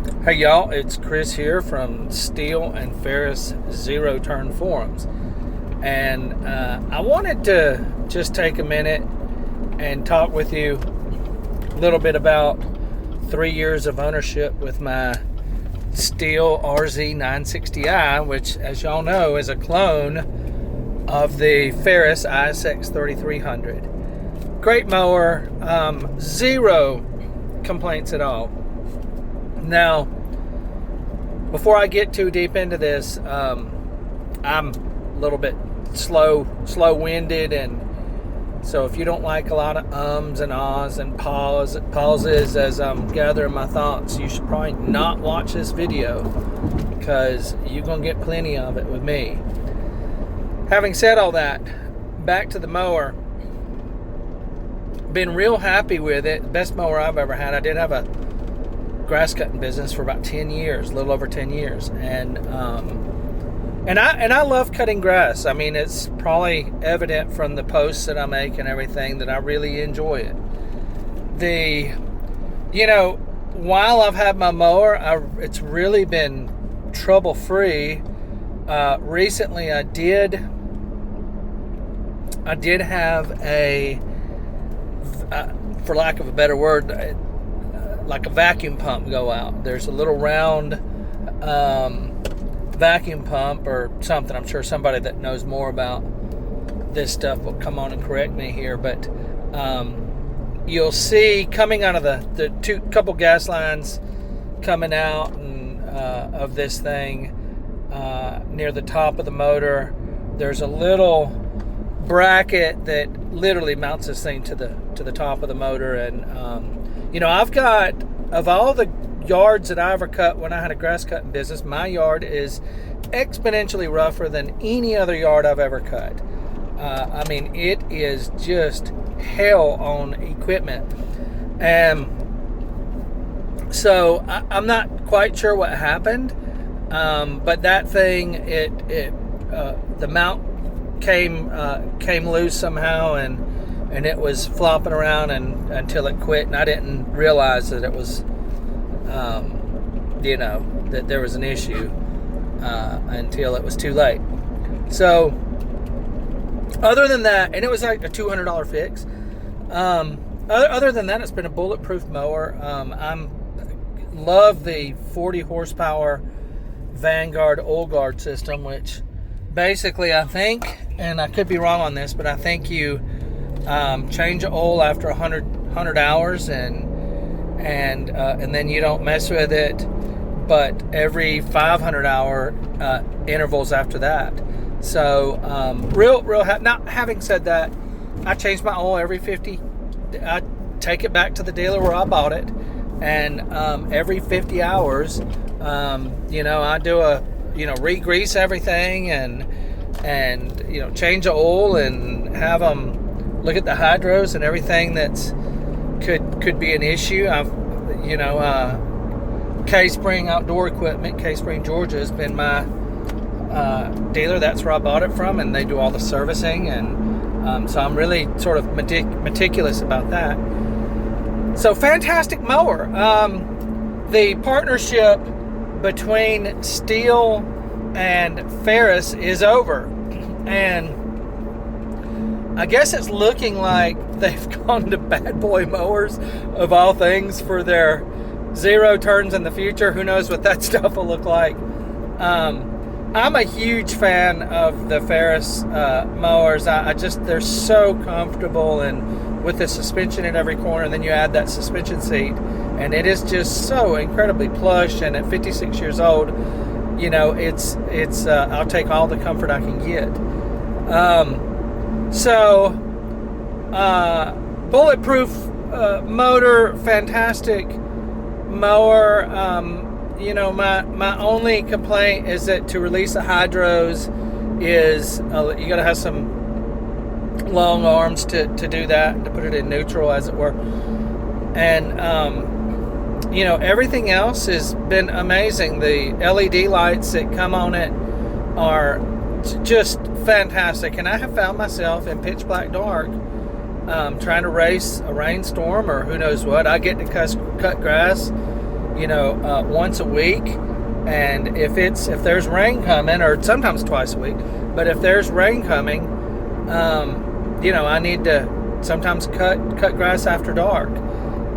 Hey y'all, it's Chris here from Stihl and Ferris Zero Turn Forums. And I wanted to just take a minute and talk with you a little bit about 3 years of ownership with my Stihl RZ960i, which, as y'all know, is a clone of the Ferris ISX3300. Great mower, zero complaints at all. Now, before I get too deep into this, I'm a little bit slow-winded, and so if you don't like a lot of ums and ahs and pauses as I'm gathering my thoughts, you should probably not watch this video, because you're going to get plenty of it with me. Having said all that, back to the mower. Been real happy with it. Best mower I've ever had. I did have a grass cutting business for about 10 years, a little over 10 years, and I love cutting grass. I mean, it's probably evident from the posts that I make and everything that I really enjoy it. While I've had my mower, it's really been trouble free. Recently I did have a for lack of a better word, like a vacuum pump go out. There's a little round vacuum pump or something. I'm sure somebody that knows more about this stuff will come on and correct me here, but you'll see coming out of the couple gas lines coming out and of this thing near the top of the motor, there's a little bracket that literally mounts this thing to the top of the motor. And I've got, of all the yards that I ever cut when I had a grass cutting business, my yard is exponentially rougher than any other yard I've ever cut. I mean, it is just hell on equipment. And so I'm not quite sure what happened, but that thing, the mount came loose somehow, and it was flopping around until it quit, and I didn't realize that it was that there was an issue until it was too late. So other than that, and it was like a $200 fix, other than that, it's been a bulletproof mower. Love the 40 horsepower Vanguard oil guard system, which basically, I think, and I could be wrong on this, but I think you change the oil after 100 hours, and then you don't mess with it, but every 500 hour intervals after that. So real now, having said that, I change my oil every 50. I take it back to the dealer where I bought it, and every 50 hours, I do a re-grease everything and change the oil and have them look at the hydros and everything that's could be an issue. K-Spring Outdoor Equipment, K-Spring, Georgia, has been my dealer. That's where I bought it from, and they do all the servicing, and so I'm really sort of meticulous about that. So fantastic mower. The partnership between Stihl and Ferris is over, and I guess it's looking like they've gone to bad boy mowers of all things for their zero turns in the future. Who knows what that stuff will look like. I'm a huge fan of the Ferris mowers. They're so comfortable, and with the suspension in every corner, and then you add that suspension seat, and it is just so incredibly plush. And at 56 years old, it's I'll take all the comfort I can get. Bulletproof motor, fantastic mower. My only complaint is that to release the hydros is you got to have some long arms to do that, to put it in neutral, as it were. And everything else has been amazing. The LED lights that come on it are just fantastic, and I have found myself in pitch black dark trying to race a rainstorm or who knows what. I get to cut grass once a week. And if there's rain coming, or sometimes twice a week, but if there's rain coming, I need to sometimes cut grass after dark.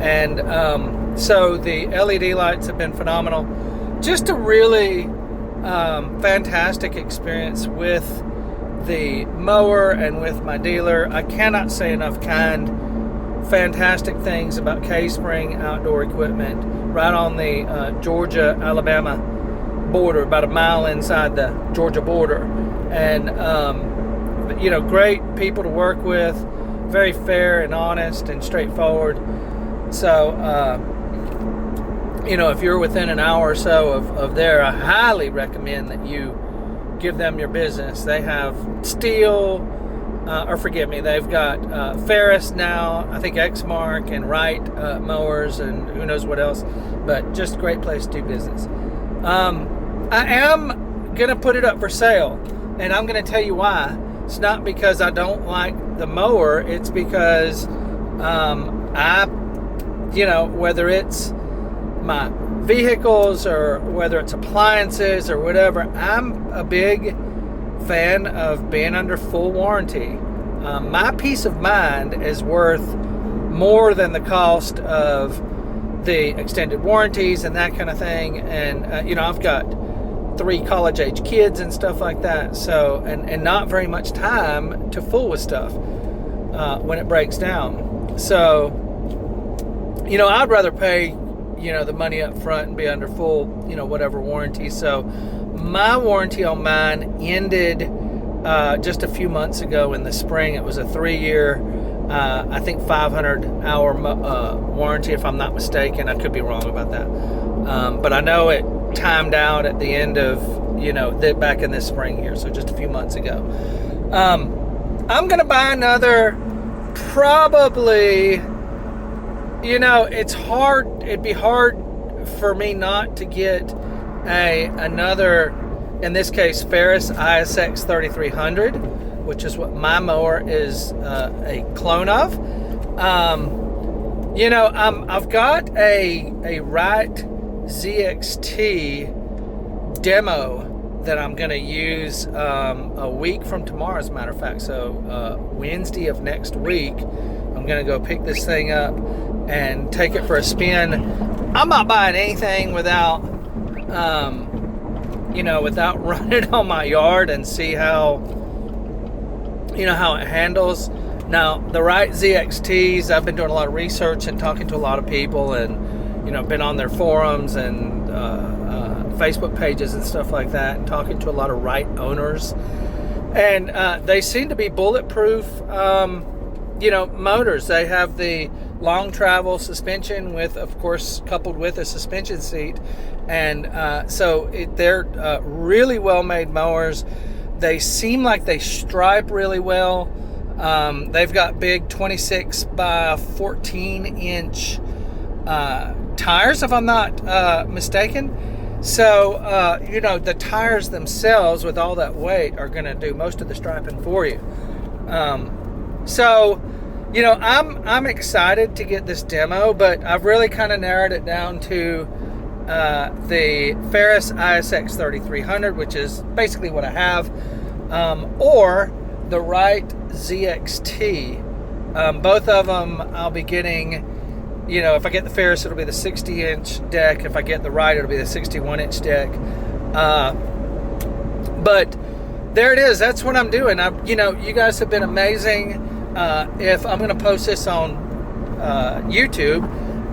And so the LED lights have been phenomenal. Just a really fantastic experience with the mower and with my dealer. I cannot say enough fantastic things about K-Spring Outdoor Equipment, right on the Georgia-Alabama border, about a mile inside the Georgia border. And great people to work with, very fair and honest and straightforward. So if you're within an hour or so of there, I highly recommend that you give them your business. They have Stihl, they've got Ferris now, I think Exmark and Wright mowers, and who knows what else, but just a great place to do business. I am gonna put it up for sale, and I'm gonna tell you why. It's not because I don't like the mower, it's because whether it's my vehicles or whether it's appliances or whatever, I'm a big fan of being under full warranty. My peace of mind is worth more than the cost of the extended warranties and that kind of thing. And I've got 3 college-age kids and stuff like that, so and not very much time to fool with stuff when it breaks down. So I'd rather pay the money up front and be under full whatever warranty. So my warranty on mine ended just a few months ago in the spring. It was a 3-year I think 500-hour warranty, if I'm not mistaken. I could be wrong about that, but I know it timed out at the end of back in this spring here, so just a few months ago. I'm gonna buy another, probably. It's hard. It'd be hard for me not to get another, in this case, Ferris ISX3300, which is what my mower is a clone of. I've got a Wright ZXT demo that I'm going to use a week from tomorrow, as a matter of fact. So Wednesday of next week, I'm going to go pick this thing up and take it for a spin. I'm not buying anything without without running it on my yard and see how it handles. Now, the Wright ZXTs, I've been doing a lot of research and talking to a lot of people, and been on their forums and Facebook pages and stuff like that, and talking to a lot of Wright owners, and they seem to be bulletproof motors. They have the long travel suspension with, of course, coupled with a suspension seat, and they're really well made mowers. They seem like they stripe really well. They've got big 26 by 14 inch tires, if I'm not mistaken. So the tires themselves, with all that weight, are going to do most of the striping for you. I'm excited to get this demo, but I've really kind of narrowed it down to the Ferris ISX3300, which is basically what I have, or the Wright ZXT. Both of them I'll be getting, if I get the Ferris, it'll be the 60-inch deck. If I get the Wright, it'll be the 61-inch deck. But there it is. That's what I'm doing. You guys have been amazing. If I'm going to post this on YouTube,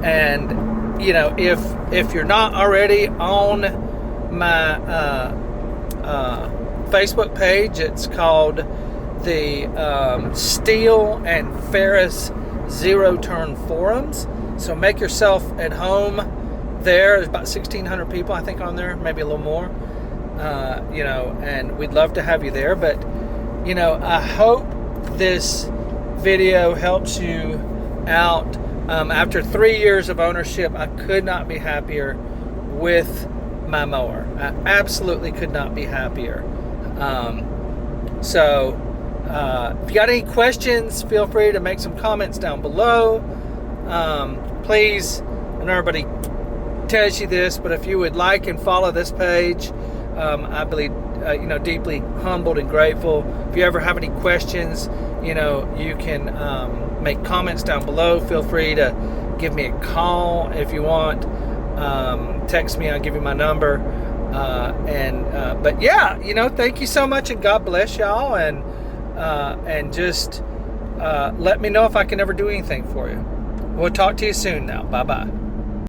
and if you're not already on my Facebook page, it's called the Stihl and Ferris Zero Turn Forums. So make yourself at home there. There's about 1,600 people, I think, on there, maybe a little more. And we'd love to have you there. But I hope this video helps you out. After 3 years of ownership, I could not be happier with my mower. I absolutely could not be happier. If you got any questions, feel free to make some comments down below. Please, and everybody, tells you this, but if you would like and follow this page, I believe, deeply humbled and grateful. If you ever have any questions, you can make comments down below. Feel free to give me a call if you want. Text me, I'll give you my number. But yeah, thank you so much, and God bless y'all, and just let me know if I can ever do anything for you. We'll talk to you soon now. Bye-bye.